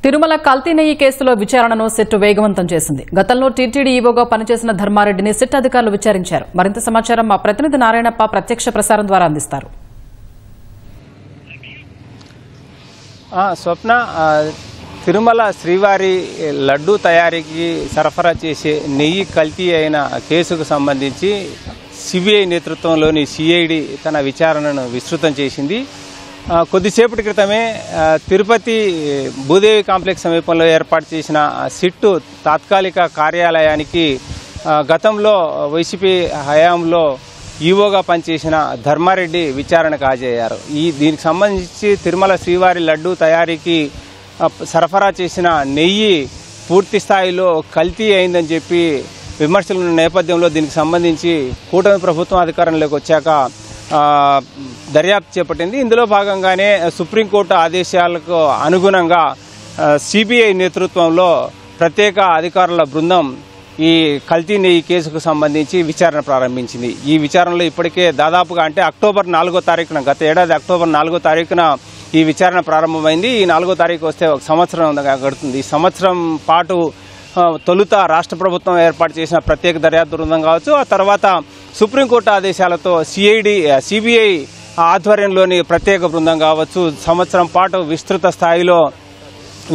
తిరుమల కల్తీ నెయ్యి కేసులో విచారణను సిట్ వేగవంతం చేసింది. గతంలో టీటీడీ ఈవోగా పనిచేసిన ధర్మారెడ్డిని సిట్ అధికారులు విచారించారు. మరింత సమాచారం మా ప్రతినిధి నారాయణప్ప ప్రత్యక్ష ప్రసారం ద్వారా అందిస్తారు. స్వప్న, తిరుమల శ్రీవారి లడ్డూ తయారీకి సరఫరా చేసే నెయ్యి కల్తీ అయిన కేసుకు సంబంధించి సిబిఐ నేతృత్వంలోని సిఐడి తన విచారణను విస్తృతం చేసింది. కొద్దిసేపటి క్రితమే తిరుపతి భూదేవి కాంప్లెక్స్ సమీపంలో ఏర్పాటు చేసిన సిట్టు తాత్కాలిక కార్యాలయానికి గతంలో వైసీపీ హయాంలో ఈవోగా పనిచేసిన ధర్మారెడ్డి విచారణకు హాజరయ్యారు. దీనికి సంబంధించి తిరుమల శ్రీవారి లడ్డూ తయారీకి సరఫరా చేసిన నెయ్యి పూర్తి స్థాయిలో కల్తీ అయిందని చెప్పి విమర్శల నేపథ్యంలో దీనికి సంబంధించి కూటమి ప్రభుత్వం అధికారంలోకి వచ్చాక దర్యాప్తు చేపట్టింది. ఇందులో భాగంగానే సుప్రీంకోర్టు ఆదేశాలకు అనుగుణంగా సిబిఐ నేతృత్వంలో ప్రత్యేక అధికారుల బృందం ఈ కల్తీ నెయ్యి కేసుకు సంబంధించి విచారణ ప్రారంభించింది. ఈ విచారణలో ఇప్పటికే దాదాపుగా అంటే అక్టోబర్ 4వ తారీఖున గత ఏడాది అక్టోబర్ 4వ తారీఖున ఈ విచారణ ప్రారంభమైంది. ఈ 4వ తారీఖు వస్తే ఒక సంవత్సరం గడుతుంది. ఈ సంవత్సరం పాటు తొలుత రాష్ట్ర ప్రభుత్వం ఏర్పాటు చేసిన ప్రత్యేక దర్యాప్తు బృందం కావచ్చు, ఆ తర్వాత సుప్రీంకోర్టు ఆదేశాలతో సిబిఐ ఆధ్వర్యంలోని ప్రత్యేక బృందం కావచ్చు సంవత్సరం పాటు విస్తృత స్థాయిలో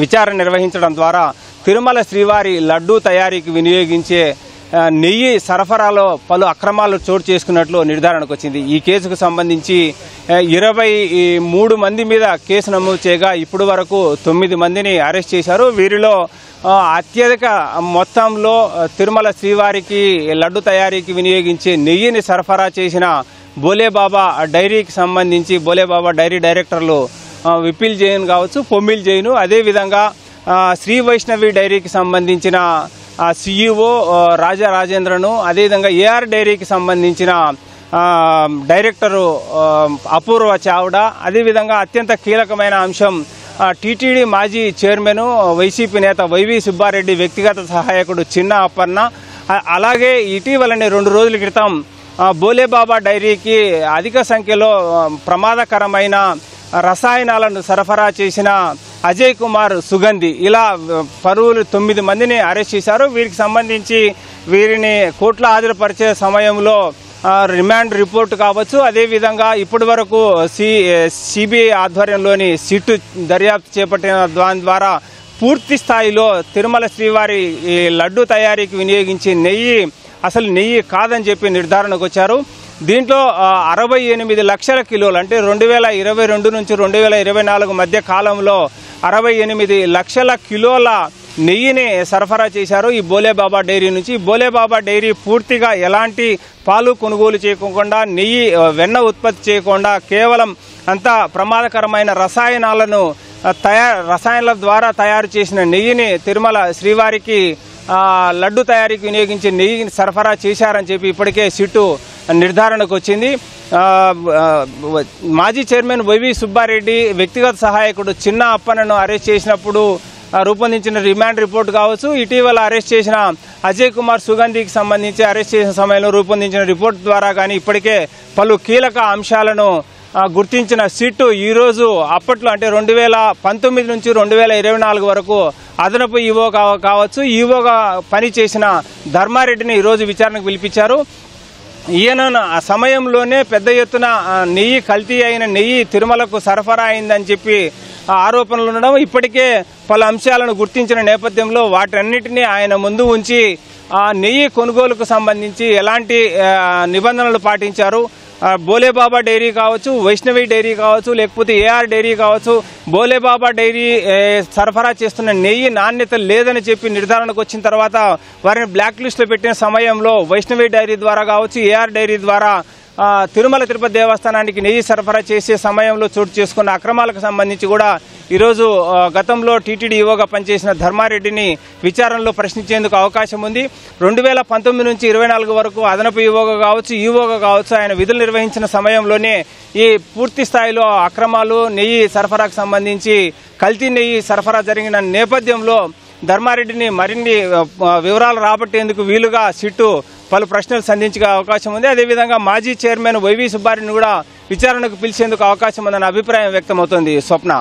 విచారణ నిర్వహించడం ద్వారా తిరుమల శ్రీవారి లడ్డూ తయారీకి వినియోగించే నెయ్యి సరఫరాలో పలు అక్రమాలు చోటు చేసుకున్నట్లు నిర్ధారణకు వచ్చింది. ఈ కేసుకు సంబంధించి 23 మంది మీద కేసు నమోదు చేయగా ఇప్పటి వరకు 9 మందిని అరెస్ట్ చేశారు. వీరిలో అత్యధిక మొత్తంలో తిరుమల శ్రీవారికి లడ్డు తయారీకి వినియోగించే నెయ్యిని సరఫరా చేసిన బోలేబాబా డైరీకి సంబంధించి బోలేబాబా డైరీ డైరెక్టర్లు విపిల్ జైన్ కావచ్చు, పొమ్మిల్ జైన్, అదేవిధంగా శ్రీ వైష్ణవి డైరీకి సంబంధించిన సిఇఓ రాజా రాజేంద్రను, అదేవిధంగా ఏఆర్ డైరీకి సంబంధించిన డైరెక్టరు అపూర్వ చావ్డా, అదేవిధంగా అత్యంత కీలకమైన అంశం టీటీడీ మాజీ చైర్మన్ వైసీపీ నేత వైవి సుబ్బారెడ్డి వ్యక్తిగత సహాయకుడు చిన్న అప్పన్న, అలాగే ఇటీవలనే 2 రోజుల క్రితం బోలేబాబా డైరీకి అధిక సంఖ్యలో ప్రమాదకరమైన రసాయనాలను సరఫరా చేసిన అజయ్ కుమార్ సుగంధి, ఇలా పరువులు 9 మందిని అరెస్ట్ చేశారు. వీరికి సంబంధించి వీరిని కోర్టులో హాజరుపరిచే సమయంలో రిమాండ్ రిపోర్టు కావచ్చు, అదేవిధంగా ఇప్పటి వరకు సిబిఐ ఆధ్వర్యంలోని సిట్టు దర్యాప్తు చేపట్టిన దాని ద్వారా పూర్తి స్థాయిలో తిరుమల శ్రీవారి లడ్డు తయారీకి వినియోగించే నెయ్యి అసలు నెయ్యి కాదని చెప్పి నిర్ధారణకు వచ్చారు. దీంట్లో 68 లక్షల కిలోలు అంటే 2022 నుంచి 2024 మధ్య కాలంలో 68 లక్షల కిలోల నెయ్యిని సరఫరా చేశారు ఈ బోలేబాబా డైరీ నుంచి. బోలేబాబా డైరీ పూర్తిగా ఎలాంటి పాలు కొనుగోలు చేయకుండా, నెయ్యి వెన్న ఉత్పత్తి చేయకుండా కేవలం అంతా ప్రమాదకరమైన రసాయనాల ద్వారా తయారు చేసిన నెయ్యిని తిరుమల శ్రీవారికి లడ్డు తయారీకి వినియోగించే నెయ్యిని సరఫరా చేశారని చెప్పి ఇప్పటికే సిట్టు నిర్ధారణకు వచ్చింది. మాజీ చైర్మన్ వైవి సుబ్బారెడ్డి వ్యక్తిగత సహాయకుడు చిన్న అప్పన్నను అరెస్ట్ చేసినప్పుడు రూపొందించిన రిమాండ్ రిపోర్ట్ కావచ్చు, ఇటీవల అరెస్ట్ చేసిన అజయ్ కుమార్ సుగంధికి సంబంధించి అరెస్ట్ చేసిన సమయంలో రూపొందించిన రిపోర్ట్ ద్వారా కానీ ఇప్పటికే పలు కీలక అంశాలను గుర్తించిన సిట్టు ఈరోజు అప్పట్లో అంటే 2019 నుంచి 2024 వరకు అదనపు ఈవో కావచ్చు, ఈవోగా పనిచేసిన ధర్మారెడ్డిని ఈరోజు విచారణకు పిలిపించారు. ఈయన ఆ సమయంలోనే పెద్ద ఎత్తున నెయ్యి కల్తీ అయిన నెయ్యి తిరుమలకు సరఫరా అయిందని చెప్పి ఆరోపణలు ఉండడం, ఇప్పటికే పలు అంశాలను గుర్తించిన నేపథ్యంలో వాటన్నిటినీ ఆయన ముందు ఉంచి నెయ్యి కొనుగోలుకు సంబంధించి ఎలాంటి నిబంధనలు పాటించారు, బోలేబాబా డైరీ కావచ్చు, వైష్ణవి డైరీ కావచ్చు, లేకపోతే ఏఆర్ డైరీ కావచ్చు, బోలేబాబా డైరీ సరఫరా చేస్తున్న నెయ్యి నాణ్యత లేదని చెప్పి నిర్ధారణకు వచ్చిన తర్వాత వారిని బ్లాక్ లిస్టులో పెట్టిన సమయంలో వైష్ణవి డైరీ ద్వారా కావచ్చు, ఏఆర్ డైరీ ద్వారా తిరుమల తిరుపతి దేవస్థానానికి నెయ్యి సరఫరా చేసే సమయంలో చోటు చేసుకున్న అక్రమాలకు సంబంధించి కూడా ఈరోజు గతంలో టీటీడీ ఈవోగా పనిచేసిన ధర్మారెడ్డిని విచారణలో ప్రశ్నించేందుకు అవకాశం ఉంది. 2019 నుంచి 24 వరకు అదనపు ఈవోగా కావచ్చు ఆయన విధులు నిర్వహించిన సమయంలోనే ఈ పూర్తి స్థాయిలో అక్రమాలు నెయ్యి సరఫరాకు సంబంధించి కల్తీ నెయ్యి సరఫరా జరిగిన నేపథ్యంలో ధర్మారెడ్డిని మరిన్ని వివరాలు రాబట్టేందుకు వీలుగా సిట్టు పలు ప్రశ్నలు సంధించే అవకాశం ఉంది. అదేవిధంగా మాజీ చైర్మన్ వైవి సుబ్బారెడ్డిని కూడా విచారణకు పిలిచేందుకు అవకాశం ఉందన్న అభిప్రాయం వ్యక్తమవుతోంది. స్వప్న.